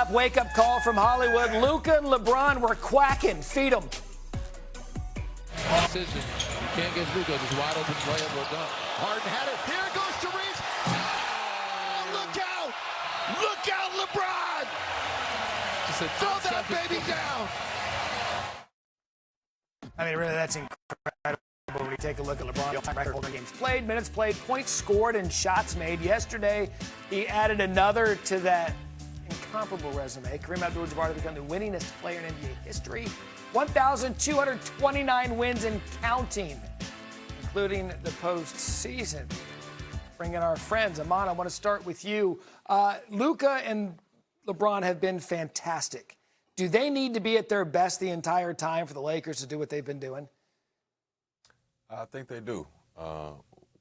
up, wake-up call from Hollywood. Luka and LeBron were quacking. Feed them. Decision. You can't get Luka. Just wide open layup or dunk. Harden had it. Here it goes to Reeves. Oh, look out! Look out, LeBron! Throw that baby down. I mean, really, that's incredible. When you take a look at LeBron, all-time record holder, games played, minutes played, points scored, and shots made. Yesterday, he added another to that incomparable resume. Kareem Abdul-Jabbar became the winningest player in NBA history. 1,229 wins and counting, including the postseason. Bring in our friends. Iman, I want to start with you. Luka and LeBron have been fantastic. Do they need to be at their best the entire time for the Lakers to do what they've been doing? I think they do.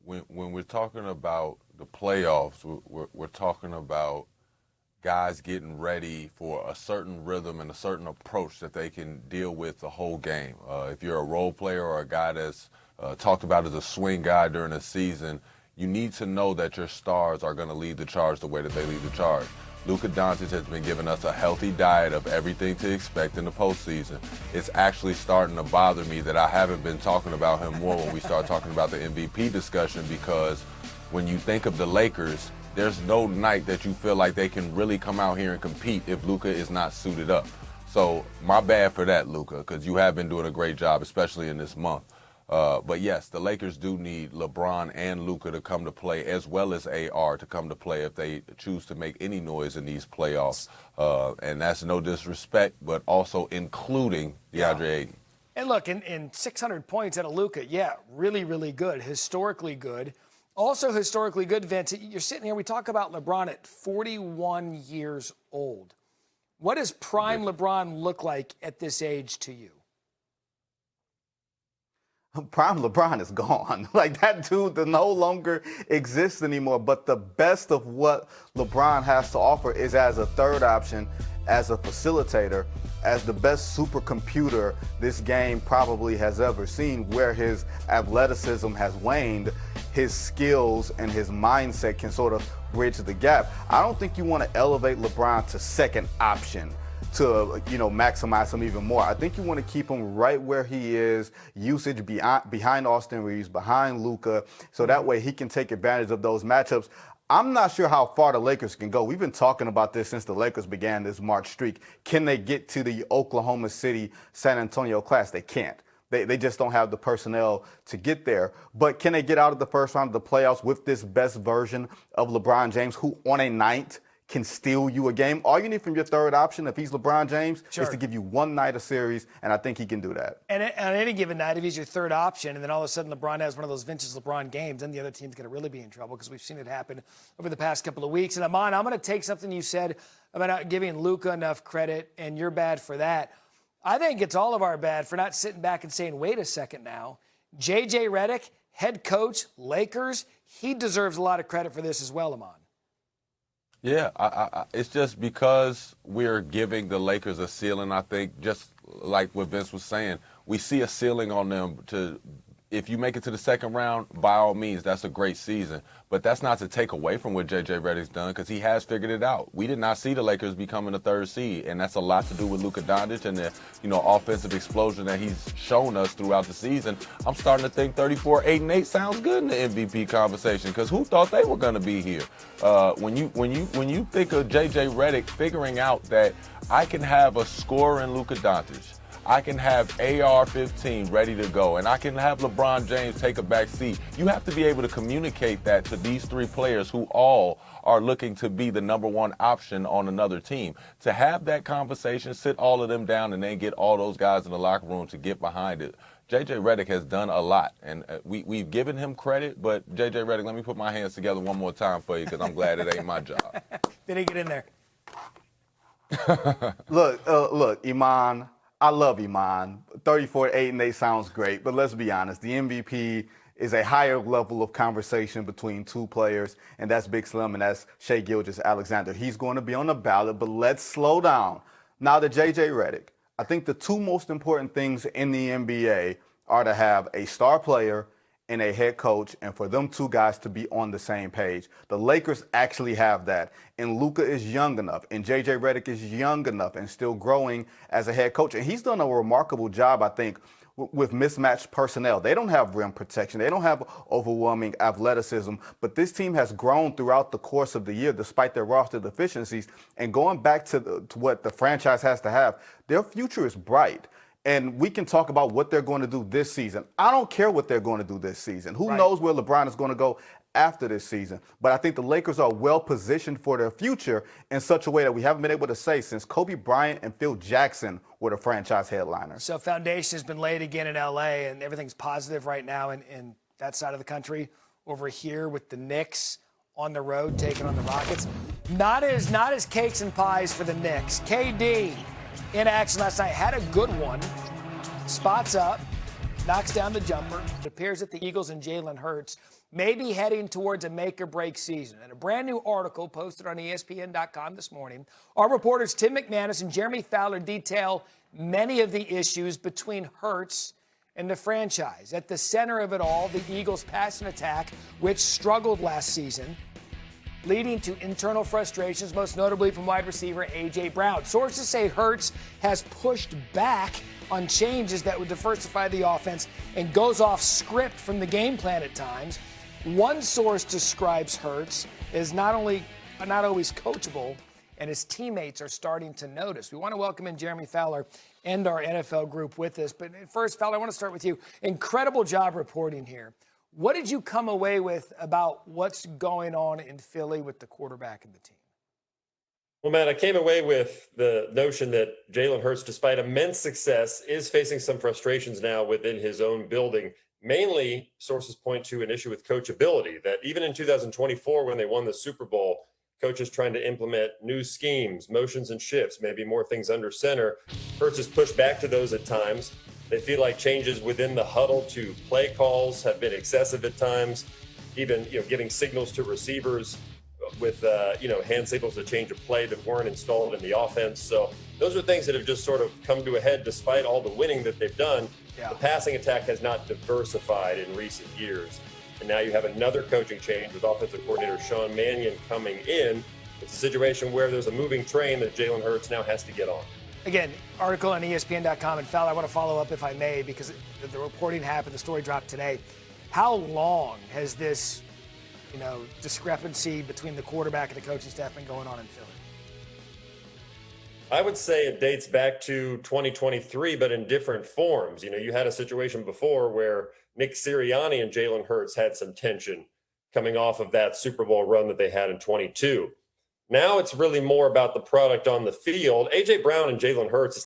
When we're talking about the playoffs, we're talking about guys getting ready for a certain rhythm and a certain approach that they can deal with the whole game. If you're a role player or a guy that's talked about as a swing guy during a season, you need to know that your stars are going to lead the charge the way that they lead the charge. Luka Doncic has been giving us a healthy diet of everything to expect in the postseason. It's actually starting to bother me that I haven't been talking about him more when we start talking about the MVP discussion, because when you think of the Lakers, there's no night that you feel like they can really come out here and compete if Luka is not suited up. So my bad for that, Luka, because you have been doing a great job, especially in this month. But yes, the Lakers do need LeBron and Luka to come to play, as well as AR to come to play if they choose to make any noise in these playoffs. And that's no disrespect, but also including DeAndre Ayton. And look, in 600 points out of Luka, yeah, really, really good, historically good. Also historically good, Vince. You're sitting here, we talk about LeBron at 41 years old. What does prime LeBron look like at this age to you? Prime LeBron is gone. Like, that dude no longer exists anymore. But the best of what LeBron has to offer is as a third option, as a facilitator, as the best supercomputer this game probably has ever seen, where his athleticism has waned, his skills and his mindset can sort of bridge the gap. I don't think you want to elevate LeBron to second option to, maximize him even more. I think you want to keep him right where he is, usage behind Austin Reeves, behind Luka, so that way he can take advantage of those matchups. I'm not sure how far the Lakers can go. We've been talking about this since the Lakers began this March streak. Can they get to the Oklahoma City, San Antonio class? They can't. They just don't have the personnel to get there. But can they get out of the first round of the playoffs with this best version of LeBron James, who on a night can steal you a game? All you need from your third option, if he's LeBron James, is to give you one night a series, and I think he can do that. And on any given night, if he's your third option, and then all of a sudden LeBron has one of those vintage LeBron games, then the other team's going to really be in trouble, because we've seen it happen over the past couple of weeks. And Iman, I'm going to take something you said about not giving Luka enough credit, and you're bad for that. I think it's all of our bad for not sitting back and saying, wait a second now. J.J. Redick, head coach, Lakers, he deserves a lot of credit for this as well, Iman. Yeah, it's just because we're giving the Lakers a ceiling, I think, just like what Vince was saying. We see a ceiling on them to, if you make it to the second round, by all means, that's a great season. But that's not to take away from what J.J. Redick's done, because he has figured it out. We did not see the Lakers becoming the third seed, and that's a lot to do with Luka Doncic and the offensive explosion that he's shown us throughout the season. I'm starting to think 34-8-8 sounds good in the MVP conversation, because who thought they were going to be here? When you think of J.J. Redick figuring out that I can have a scorer in Luka Doncic, I can have AR-15 ready to go, and I can have LeBron James take a back seat. You have to be able to communicate that to these three players who all are looking to be the number one option on another team. To have that conversation, sit all of them down, and then get all those guys in the locker room to get behind it. J.J. Redick has done a lot, and we've given him credit, but J.J. Redick, let me put my hands together one more time for you, because I'm glad it ain't my job. Did he get in there? Look, Iman, I love Iman. 34-8-8 sounds great, but let's be honest. The MVP is a higher level of conversation between two players, and that's Big Slim and that's Shai Gilgeous-Alexander. He's going to be on the ballot, but let's slow down. Now to J.J. Redick, I think the two most important things in the NBA are to have a star player in a head coach and for them two guys to be on the same page. The Lakers actually have that. And Luka is young enough, and JJ Redick is young enough and still growing as a head coach. And he's done a remarkable job, I think, with mismatched personnel. They don't have rim protection. They don't have overwhelming athleticism. But this team has grown throughout the course of the year despite their roster deficiencies. And going back to what the franchise has to have, their future is bright. And we can talk about what they're going to do this season. I don't care what they're going to do this season. Who knows where LeBron is going to go after this season? But I think the Lakers are well positioned for their future in such a way that we haven't been able to say since Kobe Bryant and Phil Jackson were the franchise headliners. So foundation has been laid again in L.A., and everything's positive right now in that side of the country. Over here with the Knicks on the road taking on the Rockets. Not as cakes and pies for the Knicks. KD in action last night, had a good one. Spots up, knocks down the jumper. It appears that the Eagles and Jalen Hurts may be heading towards a make-or-break season. And a brand new article posted on ESPN.com this morning, our reporters Tim McManus and Jeremy Fowler detail many of the issues between Hurts and the franchise. At the center of it all, the Eagles' passing attack, which struggled last season, leading to internal frustrations, most notably from wide receiver A.J. Brown. Sources say Hurts has pushed back on changes that would diversify the offense and goes off script from the game plan at times. One source describes Hurts as not always coachable, and his teammates are starting to notice. We want to welcome in Jeremy Fowler and our NFL group with us. But first, Fowler, I want to start with you. Incredible job reporting here. What did you come away with about what's going on in Philly with the quarterback and the team? Well, Matt, I came away with the notion that Jalen Hurts, despite immense success, is facing some frustrations now within his own building. Mainly, sources point to an issue with coachability, that even in 2024, when they won the Super Bowl, coaches trying to implement new schemes, motions and shifts, maybe more things under center. Hurts has pushed back to those at times. They feel like changes within the huddle to play calls have been excessive at times, even giving signals to receivers with hand signals to change a play that weren't installed in the offense. So those are things that have just sort of come to a head despite all the winning that they've done. Yeah. The passing attack has not diversified in recent years. And now you have another coaching change with offensive coordinator Sean Mannion coming in. It's a situation where there's a moving train that Jalen Hurts now has to get on. Again, article on ESPN.com, and Fowler, I want to follow up if I may, because the reporting happened, the story dropped today. How long has this, discrepancy between the quarterback and the coaching staff been going on in Philly? I would say it dates back to 2023, but in different forms. You had a situation before where Nick Sirianni and Jalen Hurts had some tension coming off of that Super Bowl run that they had in 22. Now it's really more about the product on the field. A.J. Brown and Jalen Hurts,